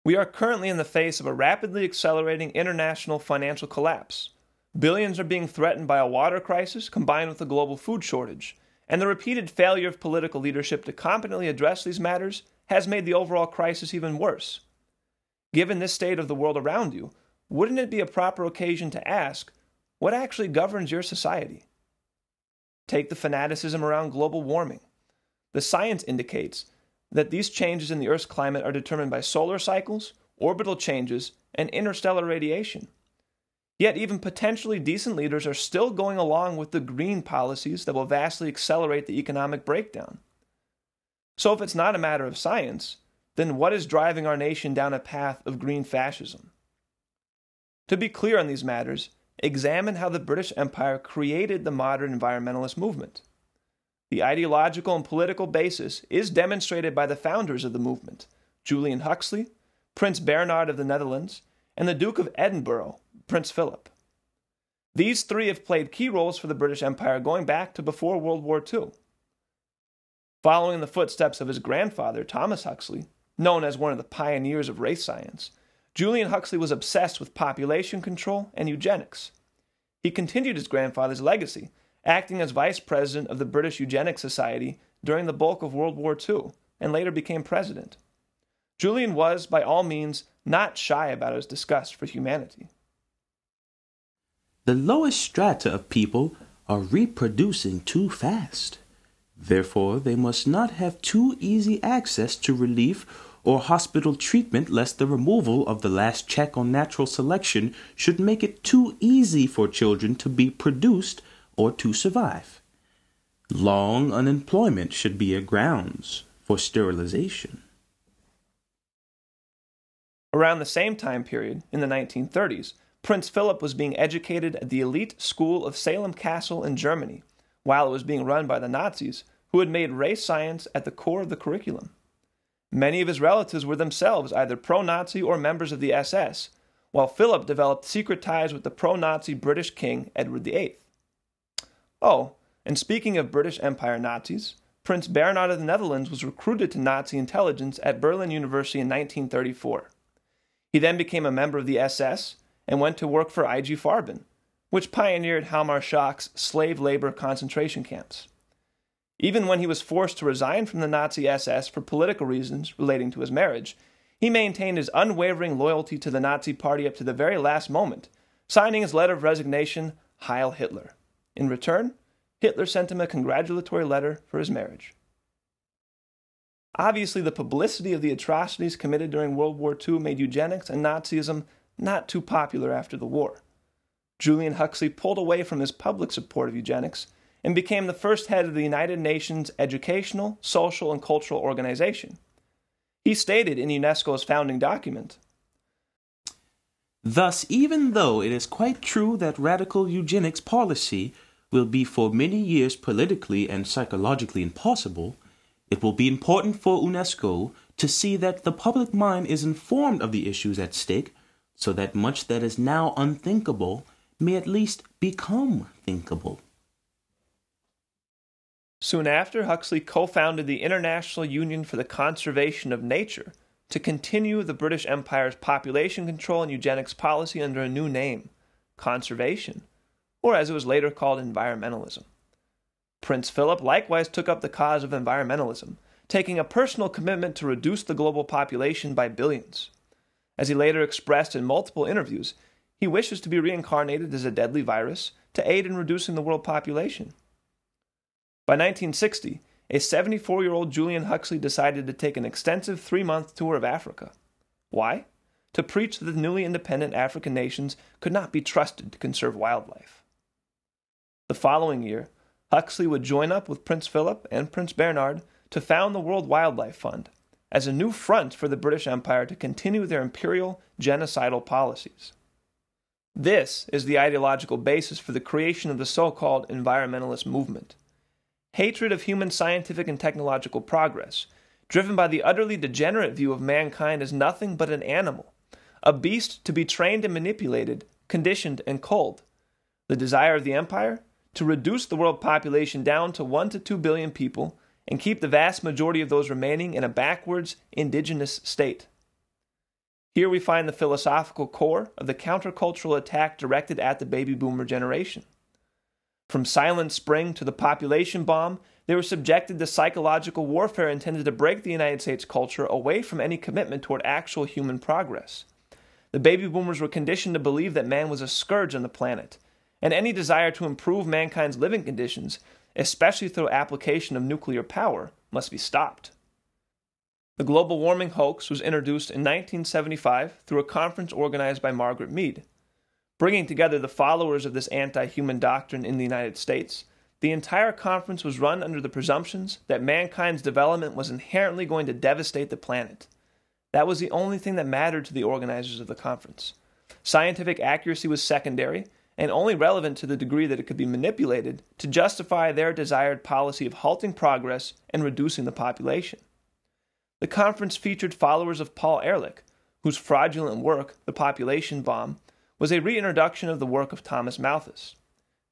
We are currently in the face of a rapidly accelerating international financial collapse. Billions are being threatened by a water crisis combined with a global food shortage, and the repeated failure of political leadership to competently address these matters has made the overall crisis even worse. Given this state of the world around you, wouldn't it be a proper occasion to ask, what actually governs your society? Take the fanaticism around global warming. The science indicates that these changes in the Earth's climate are determined by solar cycles, orbital changes, and interstellar radiation. Yet even potentially decent leaders are still going along with the green policies that will vastly accelerate the economic breakdown. So if it's not a matter of science, then what is driving our nation down a path of green fascism? To be clear on these matters, examine how the British Empire created the modern environmentalist movement. The ideological and political basis is demonstrated by the founders of the movement, Julian Huxley, Prince Bernhard of the Netherlands, and the Duke of Edinburgh, Prince Philip. These three have played key roles for the British Empire going back to before World War II. Following in the footsteps of his grandfather, Thomas Huxley, known as one of the pioneers of race science, Julian Huxley was obsessed with population control and eugenics. He continued his grandfather's legacy, acting as vice president of the British Eugenics Society during the bulk of World War II, and later became president. Julian was, by all means, not shy about his disgust for humanity. The lowest strata of people are reproducing too fast. Therefore, they must not have too easy access to relief or hospital treatment, lest the removal of the last check on natural selection should make it too easy for children to be produced or to survive. Long unemployment should be a grounds for sterilization. Around the same time period, in the 1930s, Prince Philip was being educated at the elite school of Salem Castle in Germany, while it was being run by the Nazis, who had made race science at the core of the curriculum. Many of his relatives were themselves either pro-Nazi or members of the SS, while Philip developed secret ties with the pro-Nazi British King Edward VIII. Oh, and speaking of British Empire Nazis, Prince Bernhard of the Netherlands was recruited to Nazi intelligence at Berlin University in 1934. He then became a member of the SS and went to work for IG Farben, which pioneered Hammerschacht's slave labor concentration camps. Even when he was forced to resign from the Nazi SS for political reasons relating to his marriage, he maintained his unwavering loyalty to the Nazi Party up to the very last moment, signing his letter of resignation, Heil Hitler. In return, Hitler sent him a congratulatory letter for his marriage. Obviously, the publicity of the atrocities committed during World War II made eugenics and Nazism not too popular after the war. Julian Huxley pulled away from his public support of eugenics and became the first head of the United Nations Educational, Social, and Cultural Organization. He stated in UNESCO's founding document, "Thus, even though it is quite true that radical eugenics policy will be for many years politically and psychologically impossible, it will be important for UNESCO to see that the public mind is informed of the issues at stake, so that much that is now unthinkable may at least become thinkable." Soon after, Huxley co-founded the International Union for the Conservation of Nature to continue the British Empire's population control and eugenics policy under a new name, conservation, or as it was later called, environmentalism. Prince Philip likewise took up the cause of environmentalism, taking a personal commitment to reduce the global population by billions. As he later expressed in multiple interviews, he wishes to be reincarnated as a deadly virus to aid in reducing the world population. By 1960, a 74-year-old Julian Huxley decided to take an extensive 3-month tour of Africa. Why? To preach that the newly independent African nations could not be trusted to conserve wildlife. The following year, Huxley would join up with Prince Philip and Prince Bernhard to found the World Wildlife Fund as a new front for the British Empire to continue their imperial genocidal policies. This is the ideological basis for the creation of the so-called environmentalist movement. Hatred of human scientific and technological progress, driven by the utterly degenerate view of mankind as nothing but an animal, a beast to be trained and manipulated, conditioned and culled. The desire of the empire to reduce the world population down to 1 to 2 billion people and keep the vast majority of those remaining in a backwards, indigenous state. Here we find the philosophical core of the countercultural attack directed at the baby boomer generation. From Silent Spring to the population bomb, they were subjected to psychological warfare intended to break the United States culture away from any commitment toward actual human progress. The baby boomers were conditioned to believe that man was a scourge on the planet, and any desire to improve mankind's living conditions, especially through application of nuclear power, must be stopped. The global warming hoax was introduced in 1975 through a conference organized by Margaret Mead. Bringing together the followers of this anti-human doctrine in the United States, the entire conference was run under the presumptions that mankind's development was inherently going to devastate the planet. That was the only thing that mattered to the organizers of the conference. Scientific accuracy was secondary, and only relevant to the degree that it could be manipulated to justify their desired policy of halting progress and reducing the population. The conference featured followers of Paul Ehrlich, whose fraudulent work, The Population Bomb, was a reintroduction of the work of Thomas Malthus.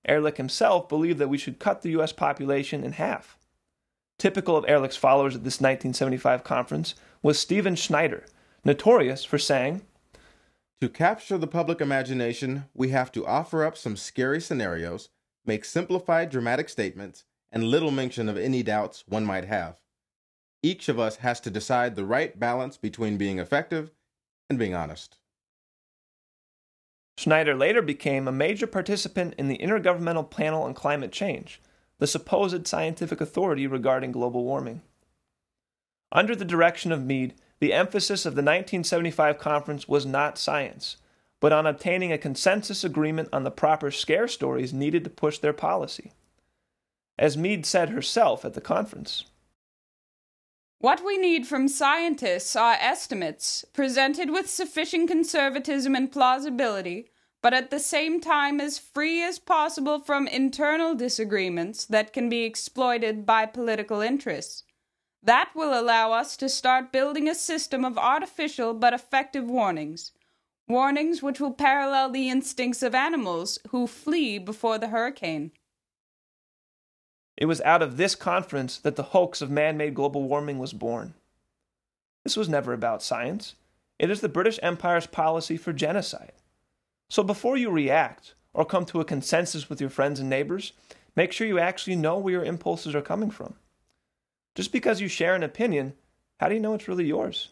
Ehrlich himself believed that we should cut the U.S. population in half. Typical of Ehrlich's followers at this 1975 conference was Stephen Schneider, notorious for saying, "To capture the public imagination, we have to offer up some scary scenarios, make simplified dramatic statements, and little mention of any doubts one might have. Each of us has to decide the right balance between being effective and being honest." Schneider later became a major participant in the Intergovernmental Panel on Climate Change, the supposed scientific authority regarding global warming. Under the direction of Mead, the emphasis of the 1975 conference was not science, but on obtaining a consensus agreement on the proper scare stories needed to push their policy. As Mead said herself at the conference, "What we need from scientists are estimates, presented with sufficient conservatism and plausibility, but at the same time as free as possible from internal disagreements that can be exploited by political interests. That will allow us to start building a system of artificial but effective warnings. Warnings which will parallel the instincts of animals who flee before the hurricane." It was out of this conference that the hoax of man-made global warming was born. This was never about science. It is the British Empire's policy for genocide. So before you react or come to a consensus with your friends and neighbors, make sure you actually know where your impulses are coming from. Just because you share an opinion, how do you know it's really yours?